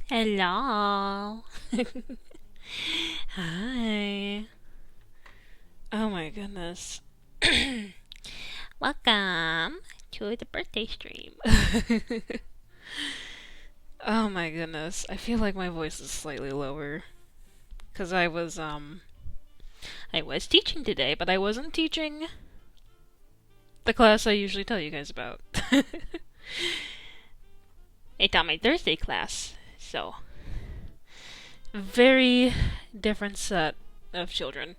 Hello. Hi. Oh my goodness. Welcome to the birthday stream. Oh my goodness. I feel like my voice is slightly lower. Cause I was teaching today, but I wasn't teaching the class I usually tell you guys about. I taught my Thursday class, so very different set of children.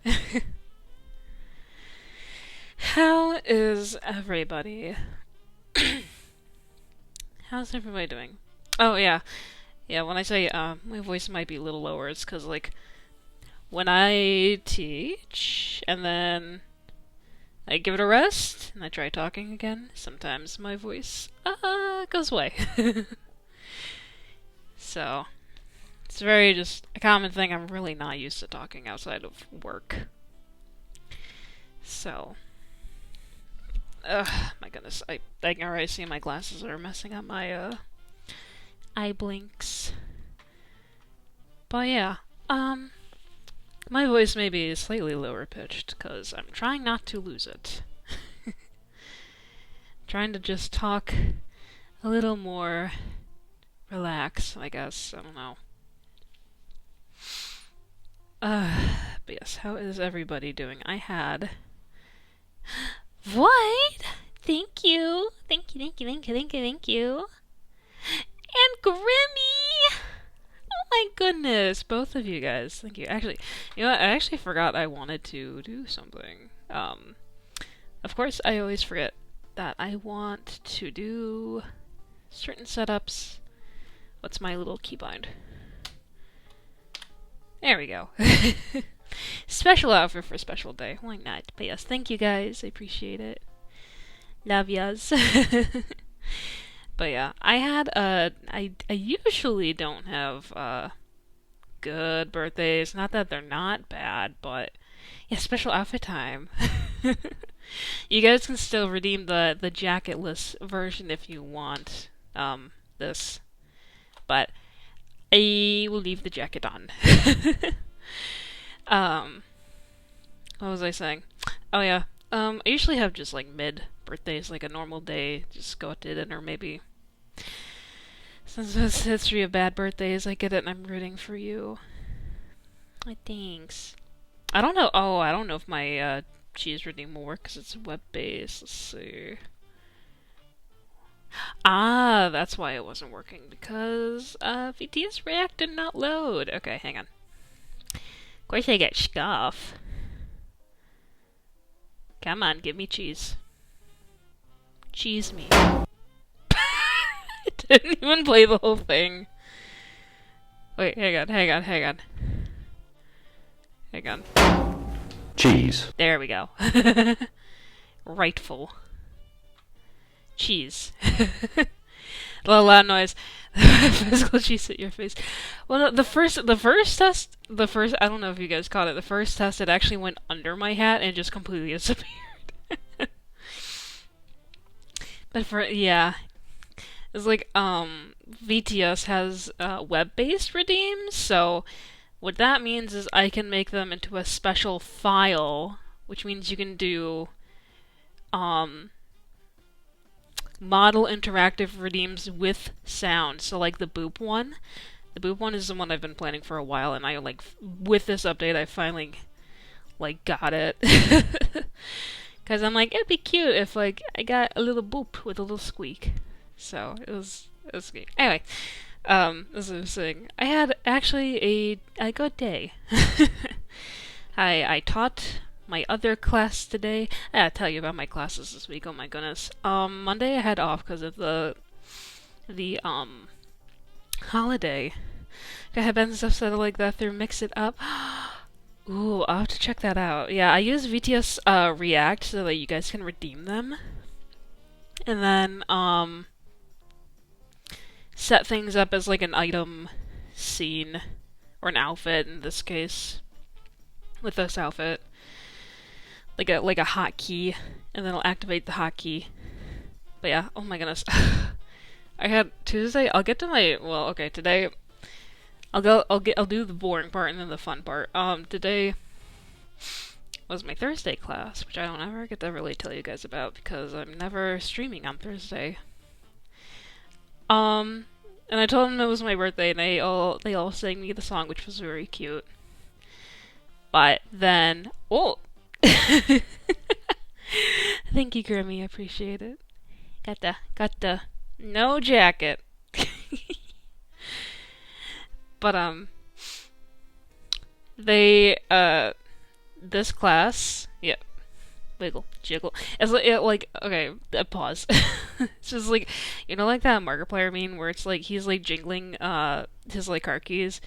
How is everybody? How's everybody doing? Oh yeah, yeah. When I say my voice might be a little lower, it's because like when I teach and then I give it a rest and I try talking again, sometimes my voice goes away. So it's very just a common thing. I'm really not used to talking outside of work. So, my goodness, I can already see my glasses are messing up my eye blinks. But yeah, my voice may be slightly lower pitched because I'm trying not to lose it. Trying to just talk a little more relax, I guess. I don't know. But yes, how is everybody doing? I had Void! Thank you! Thank you, thank you, thank you, thank you, thank you. And Grimmy! Oh my goodness, both of you guys. Thank you. Actually, you know what? I actually forgot I wanted to do something. Of course, I always forget that I want to do certain setups. What's my little keybind? There we go. Special outfit for a special day. Why not? But yes, thank you guys. I appreciate it. Love yas. But yeah, I had I usually don't have good birthdays. Not that they're not bad, but yeah, special outfit time. You guys can still redeem the jacketless version if you want this. But I will leave the jacket on. What was I saying? Oh yeah. I usually have just like mid birthdays, like a normal day, just go out to dinner maybe. Since it's history of bad birthdays, I get it and I'm rooting for you. Thanks. I don't know. Oh, I don't know if my cheese redeem will work because it's web-based. Let's see. Ah, that's why it wasn't working, because VTS React did not load. Okay, hang on. Of course I get stuff. Come on, give me cheese. Cheese me. I didn't even play the whole thing. Wait, hang on. Hang on. Cheese. There we go. Rightful. Cheese. A loud noise. Physical cheese at your face. Well, no, the first test, I don't know if you guys caught it, the first test, it actually went under my hat and just completely disappeared. But yeah. It's like VTS has web-based redeems, so what that means is I can make them into a special file, which means you can do um model interactive redeems with sound. So like the boop one. The boop one is the one I've been planning for a while, and I like with this update I finally like got it. Cause I'm like, it'd be cute if like I got a little boop with a little squeak. So it was sweet. Anyway, as I was saying, I had actually a good day. I taught my other class today. I gotta tell you about my classes this week. Oh my goodness. Monday I had off because of the holiday. I had been stuff so like that through Mix It Up. Ooh, I'll have to check that out. Yeah, I use VTS React so that you guys can redeem them. And then set things up as like an item scene or an outfit in this case. With this outfit. Like a hotkey, and then I'll activate the hotkey. But yeah, oh my goodness. I had Tuesday, I'll get to my today I'll do the boring part and then the fun part. Today was my Thursday class, which I don't ever get to really tell you guys about because I'm never streaming on Thursday. And I told them it was my birthday, and they all sang me the song, which was very cute. But then, thank you, Grammy. I appreciate it. Got the no jacket. But they this class, yeah, wiggle, jiggle. It's like okay, pause. It's just like like that Markiplier meme where it's like he's like jingling his like car keys.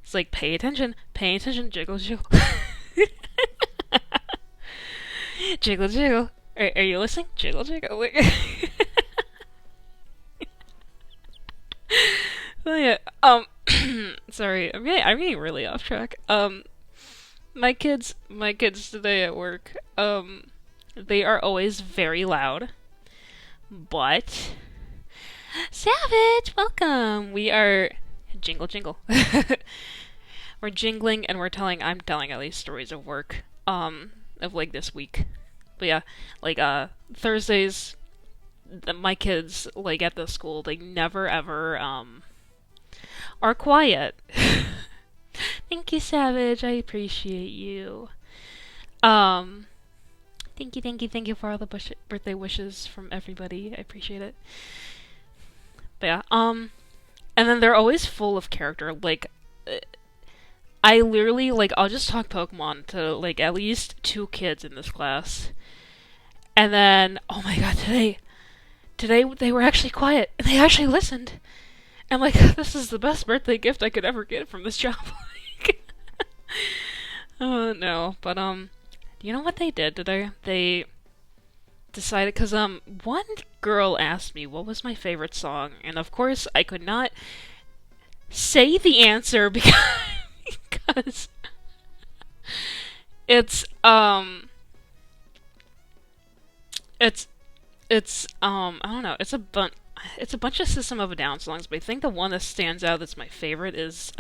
It's like pay attention, jiggle, jiggle. Jiggle, jiggle. Are you listening? Jiggle, jiggle. Oh yeah. Sorry. I'm getting really off track. My kids today at work. They are always very loud. But Savage, welcome. We are jingle, jingle. We're jingling and I'm telling at least stories of work. Of like this week. But yeah, like Thursdays my kids like at the school they never ever are quiet. Thank you, Savage. I appreciate you. Thank you for all the birthday wishes from everybody. I appreciate it. But yeah, and then they're always full of character. Like I literally, like, I'll just talk Pokemon to, like, at least 2 kids in this class. And then, oh my god, today they were actually quiet, and they actually listened. And, like, this is the best birthday gift I could ever get from this job. Oh, no. But, you know what they did today? They decided, because, one girl asked me what was my favorite song, and of course I could not say the answer because it's I don't know, it's a bunch of System of a Down songs, but I think the one that stands out that's my favorite is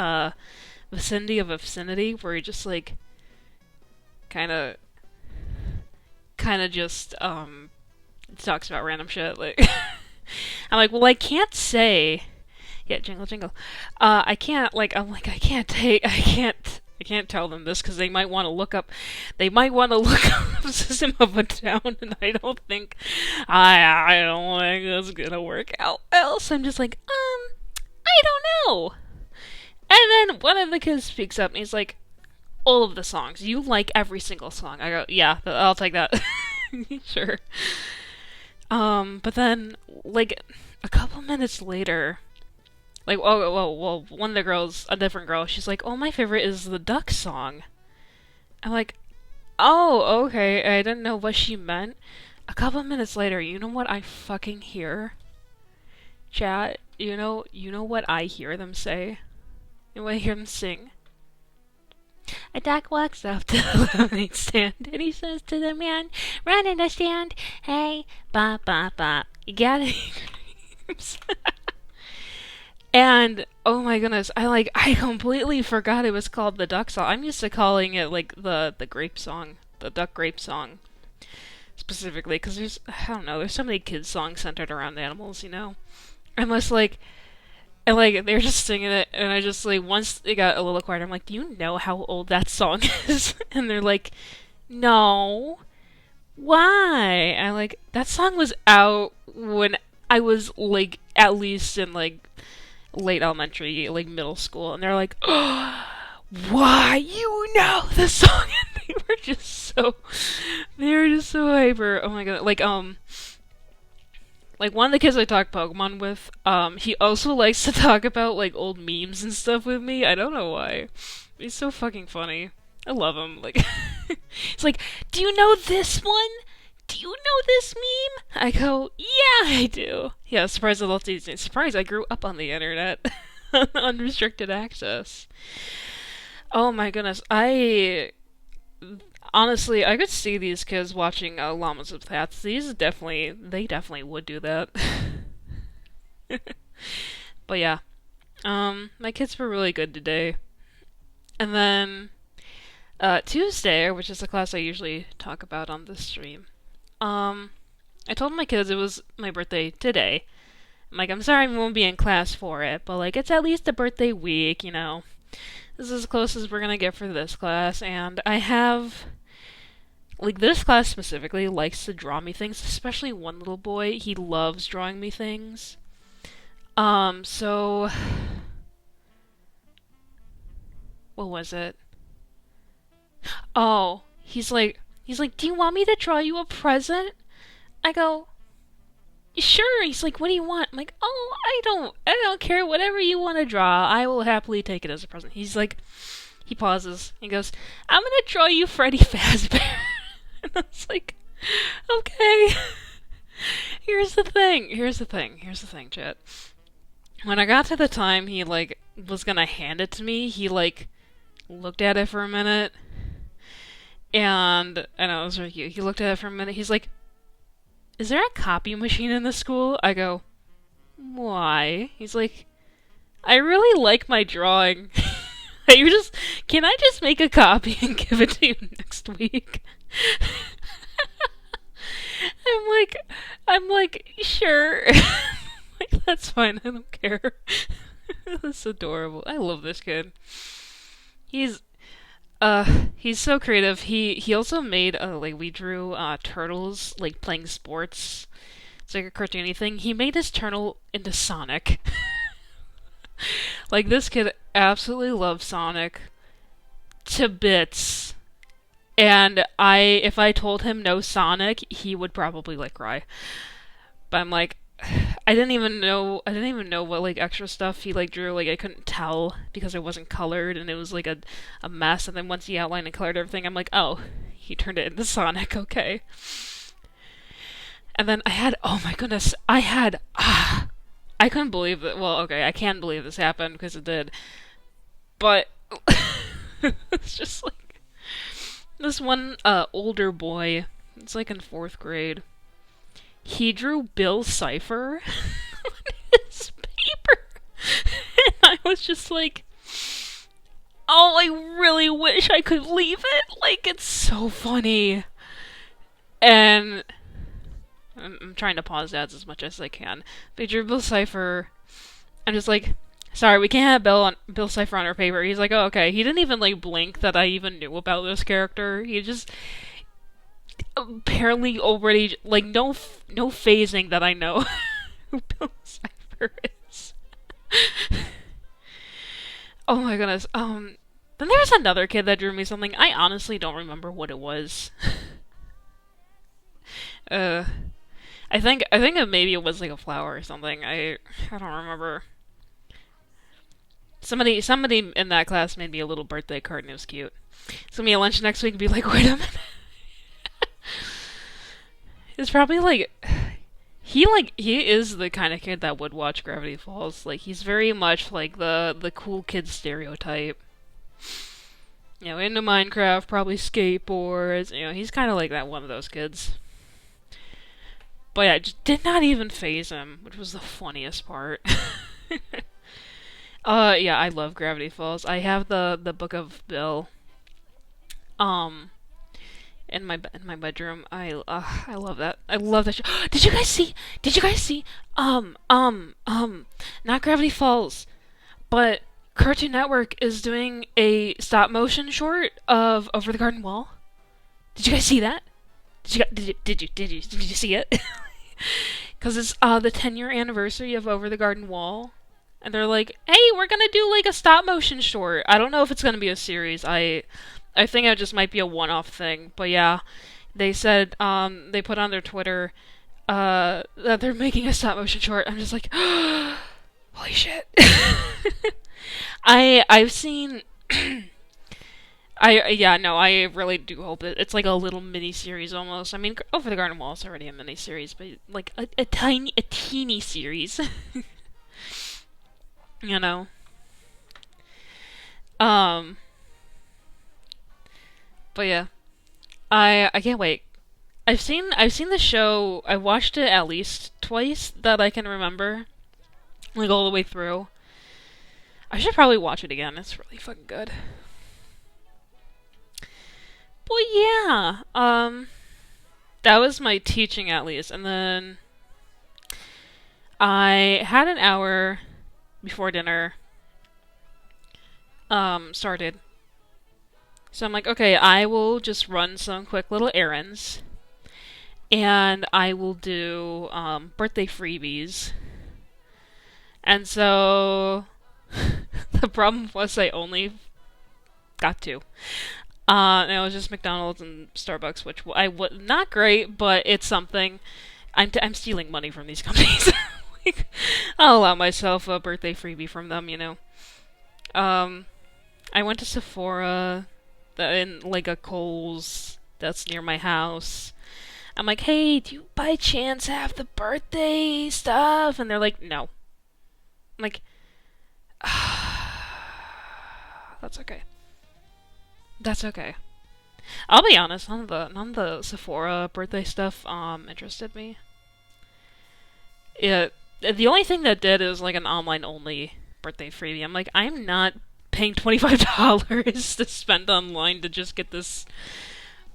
Vicinity of Obscenity, where he just like kinda just talks about random shit. I'm like, well, I can't say. Yeah, jingle, jingle. I can't tell them this because they might want to look up. They might want to look up System of a Down, and I don't think it's gonna work out well. So I'm just like, I don't know. And then one of the kids speaks up, and he's like, all of the songs. You like every single song. I go, yeah, I'll take that. Sure. But then, like, a couple minutes later. Like, well, one of the girls, a different girl, she's like, oh, my favorite is the Duck song. I'm like, oh, okay, I didn't know what she meant. A couple minutes later, you know what I fucking hear? Chat, you know what I hear them say? You know what I hear them sing? A duck walks up to the lemonade stand, and he says to the man, run in the stand, hey, ba, ba, ba, you got it? And oh my goodness, I completely forgot it was called the duck song. I'm used to calling it like the grape song, the duck grape song specifically, because there's I don't know, there's so many kids songs centered around animals, you know. Unless and they're just singing it, and I just like once it got a little quieter, I'm like, do you know how old that song is? And they're like, no. Why? And I'm like, that song was out when I was like at least in like late elementary, like middle school, and they're like, oh, why you know the song? And they were just so hyper. Oh my god, like one of the kids I talk Pokemon with, he also likes to talk about like old memes and stuff with me. I don't know why. He's so fucking funny. I love him. Like, he's like, do you know this one? Do you know this meme? I go, yeah, I do. Yeah, surprise adult teasing. Surprise, I grew up on the internet. Unrestricted access. Oh my goodness. Honestly, I could see these kids watching Llamas with Hats. They definitely would do that. But yeah. My kids were really good today. And then, Tuesday, which is the class I usually talk about on this stream, I told my kids it was my birthday today. I'm like, I'm sorry I won't be in class for it, but like, it's at least a birthday week, you know. This is as close as we're gonna get for this class, and I have, like, this class specifically likes to draw me things, especially one little boy. He loves drawing me things. So, what was it? Oh, he's like, do you want me to draw you a present? I go, sure. He's like, what do you want? I'm like, oh, I don't care. Whatever you want to draw, I will happily take it as a present. He's like, he pauses. He goes, I'm gonna draw you Freddy Fazbear. And I was like, okay. Here's the thing, chat. When I got to the time he like was gonna hand it to me, he like looked at it for a minute, and I know it was really cute. He looked at it for a minute. He's like, is there a copy machine in the school? I go, why? He's like, I really like my drawing. Can I just make a copy and give it to you next week? I'm like, sure. Like, that's fine, I don't care. That's adorable. I love this kid. He's he's so creative. He also made like we drew turtles like playing sports. It's like a cartoony thing. He made his turtle into Sonic. Like this kid absolutely loves Sonic to bits. And if I told him no Sonic, he would probably like cry. But I'm like, I didn't even know what like extra stuff he like drew. Like I couldn't tell because it wasn't colored and it was like a mess. And then once he outlined and colored everything, I'm like, oh, he turned it into Sonic. Okay. And then oh my goodness, I couldn't believe it. Well, okay, I can believe this happened because it did. But it's just like this one older boy. It's like in 4th grade. He drew Bill Cipher on his paper. And I was just like, oh, I really wish I could leave it. Like, it's so funny. And I'm trying to pause ads as much as I can. They drew Bill Cipher. I'm just like, sorry, we can't have Bill Cipher on our paper. He's like, oh, okay. He didn't even, like, blink that I even knew about this character. He just apparently already, like, no phasing that I know who Bill Cipher is. Oh my goodness. Then there was another kid that drew me something. I honestly don't remember what it was. I think maybe it was like a flower or something. I don't remember. Somebody in that class made me a little birthday card and it was cute. It's gonna be a lunch next week and be like, wait a minute. It's probably like he is the kind of kid that would watch Gravity Falls. Like he's very much like the cool kid stereotype. You know, into Minecraft, probably skateboards. You know, he's kind of like that one of those kids. But yeah, it just did not even phase him, which was the funniest part. Yeah, I love Gravity Falls. I have the book of Bill, um, in my bedroom. I love that. I love that show. Did you guys see? Did you guys see? Not Gravity Falls, but Cartoon Network is doing a stop motion short of Over the Garden Wall. Did you guys see that? Did you see it? Because it's the 10-year anniversary of Over the Garden Wall, and they're like, "Hey, we're gonna do like a stop motion short." I don't know if it's gonna be a series. I think it just might be a one-off thing. But yeah, they said they put on their Twitter that they're making a stop motion short. I'm just like, holy shit. I've seen. I really do hope it's like a little mini series almost. I mean, Over the Garden Wall is already a mini series, but like a teeny series, you know. Um, but yeah, I can't wait. I've seen the show. I watched it at least twice that I can remember, like all the way through. I should probably watch it again. It's really fucking good. But yeah, that was my teaching at least, and then I had an hour before dinner started. So I'm like, okay, I will just run some quick little errands, and I will do birthday freebies. And so the problem was I only got two. And it was just McDonald's and Starbucks, which I was not great, but it's something. I'm stealing money from these companies. Like, I'll allow myself a birthday freebie from them, you know. I went to Sephora, in like a Kohl's that's near my house. I'm like, hey, do you by chance have the birthday stuff? And they're like, no. I'm like, that's okay. That's okay. I'll be honest, none of the Sephora birthday stuff interested me. Yeah, the only thing that did is like an online only birthday freebie. I'm like, I'm not paying $25 to spend online to just get this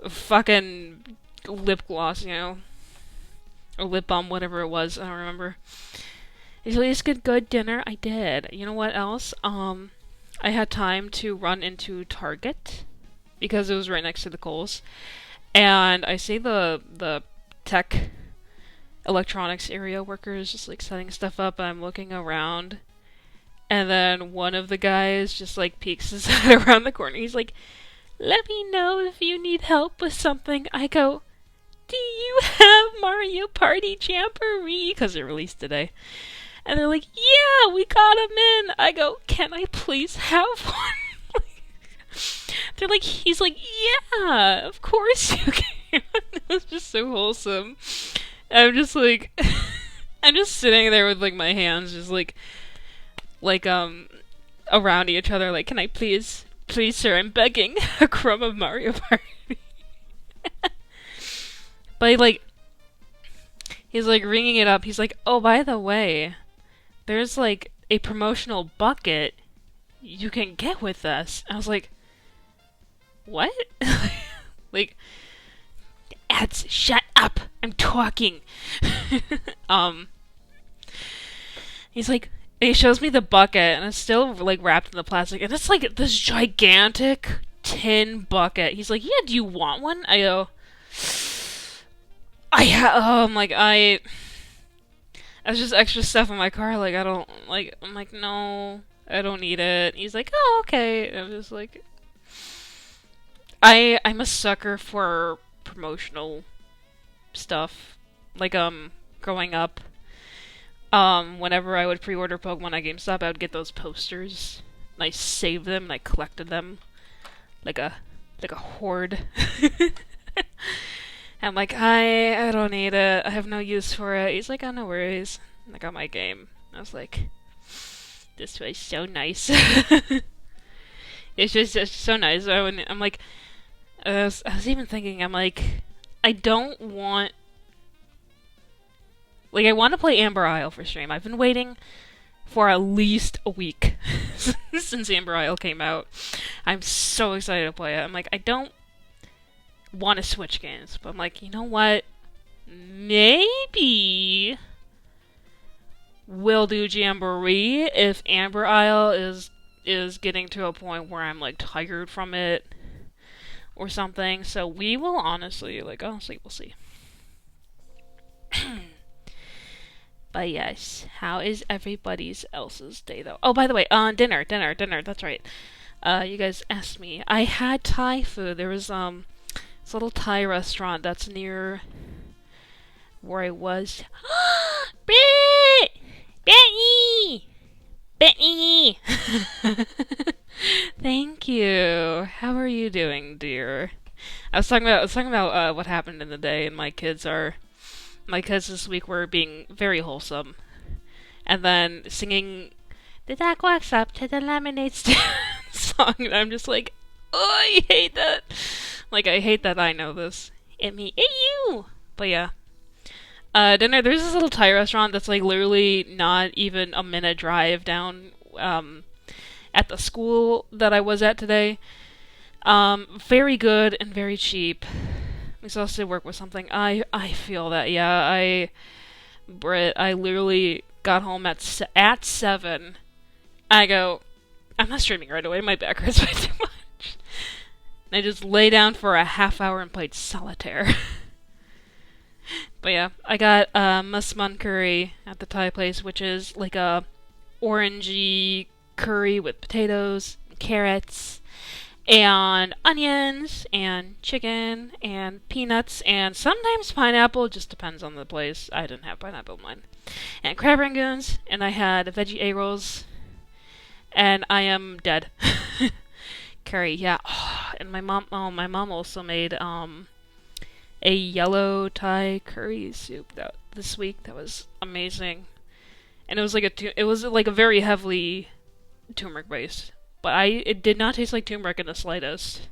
fucking lip gloss, you know, or lip balm, whatever it was. I don't remember. Did you at least get good dinner? I did. You know what else? I had time to run into Target because it was right next to the Kohl's, and I see the tech electronics area workers just like setting stuff up. And I'm looking around, and then one of the guys just like peeks his head around the corner. He's like, "Let me know if you need help with something." I go, "Do you have Mario Party Jamboree?" Because it released today. And they're like, "Yeah, we got him in." I go, "Can I please have one?" They're like, he's like, "Yeah, of course you can." It was just so wholesome. I'm just like, I'm just sitting there with like my hands just like around each other, like, "Can I please, sir, I'm begging, a crumb of Mario Party." But like, he's like ringing it up. He's like, "Oh, by the way, there's like a promotional bucket you can get with us." I was like, "What?" Like, ads, shut up! I'm talking. He's like, he shows me the bucket, and it's still like wrapped in the plastic, and it's like this gigantic tin bucket. He's like, "Yeah, do you want one?" I go, I'm like, there's just extra stuff in my car. Like, I don't like. I'm like, "No, I don't need it." He's like, "Oh, okay." And I'm just like, I'm a sucker for promotional stuff. Like, growing up, whenever I would pre-order Pokemon at GameStop, I would get those posters. And I saved them and I collected them like a hoard. I'm like, I don't need it. I have no use for it. He's like, "Oh, no worries." And I got my game. I was like, this was so nice. It's just so nice. I'm like, I was even thinking, I'm like, I don't want Like, I want to play Amber Isle for stream. I've been waiting for at least a week since Amber Isle came out. I'm so excited to play it. I'm like, I don't want to switch games, but I'm like, you know what? Maybe we'll do Jamboree if Amber Isle is getting to a point where I'm like tired from it or something. So we will honestly we'll see. But yes, how is everybody's else's day though? Oh, by the way, dinner. That's right. You guys asked me. I had Thai food. There was this little Thai restaurant that's near where I was. Benny! Benny! Thank you. How are you doing, dear? I was talking about what happened in the day, and my kids this week were being very wholesome, and then singing "The Duck Walks Up to the Lemonade Stand" song, and I'm just like, oh, I hate that. Like, I hate that I know this. It me, it you. But yeah. Dinner, there's this little Thai restaurant that's like literally not even a minute drive down at the school that I was at today. Very good and very cheap. I'm exhausted to work with something. I feel that, yeah. I literally got home at 7. I go, I'm not streaming right away, my back hurts way too much. And I just lay down for a half hour and played solitaire. But yeah, I got musman curry at the Thai place, which is like a orangey curry with potatoes, and carrots, and onions, and chicken, and peanuts, and sometimes pineapple. Just depends on the place. I didn't have pineapple in mine. And crab rangoons, and I had veggie egg rolls, and I am dead. Curry, yeah. Oh, and my mom also made a yellow Thai curry soup this week that was amazing, and it was like a very heavily turmeric based, but it did not taste like turmeric in the slightest.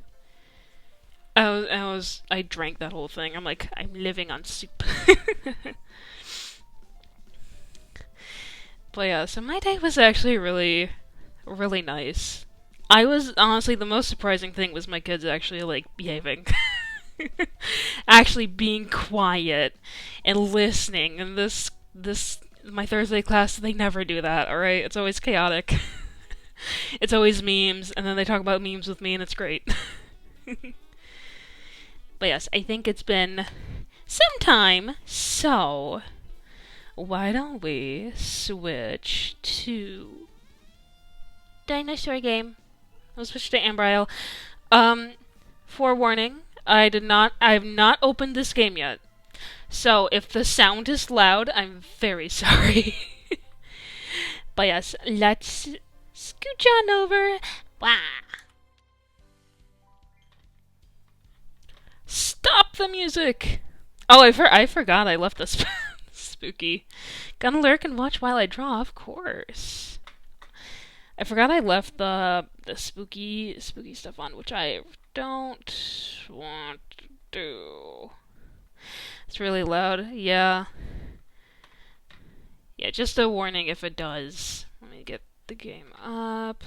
I drank that whole thing. I'm like, I'm living on soup. But yeah, so my day was actually really, really nice. I was honestly, the most surprising thing was my kids actually like behaving. Actually being quiet and listening. And this my Thursday class, they never do that, alright? It's always chaotic. It's always memes, and then they talk about memes with me, and it's great. But yes, I think it's been some time, so why don't we switch to dinosaur game? We'll switch to Amber Isle. Forewarning, I have not opened this game yet. So if the sound is loud, I'm very sorry. But yes, let's scooch on over. Wah. Stop the music! Oh, I forgot I left this spooky. Gonna lurk and watch while I draw, of course. I forgot I left the spooky stuff on, which I don't want to do. It's really loud. Yeah. Yeah, just a warning if it does. Let me get the game up.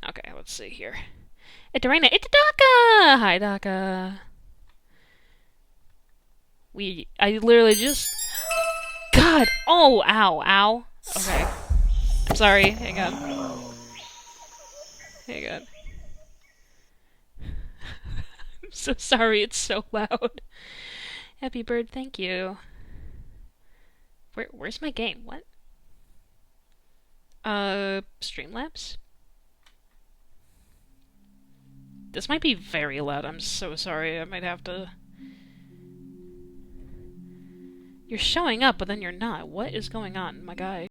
Okay, let's see here. It's Raina. It's Daka! Hi, Daka. I literally just... God! Oh, ow. Okay. I'm sorry. Hang on. I'm so sorry, it's so loud. Happy Bird, thank you. Where's my game? What? Streamlabs? This might be very loud, I'm so sorry. I might have to... You're showing up, but then you're not. What is going on, my guy?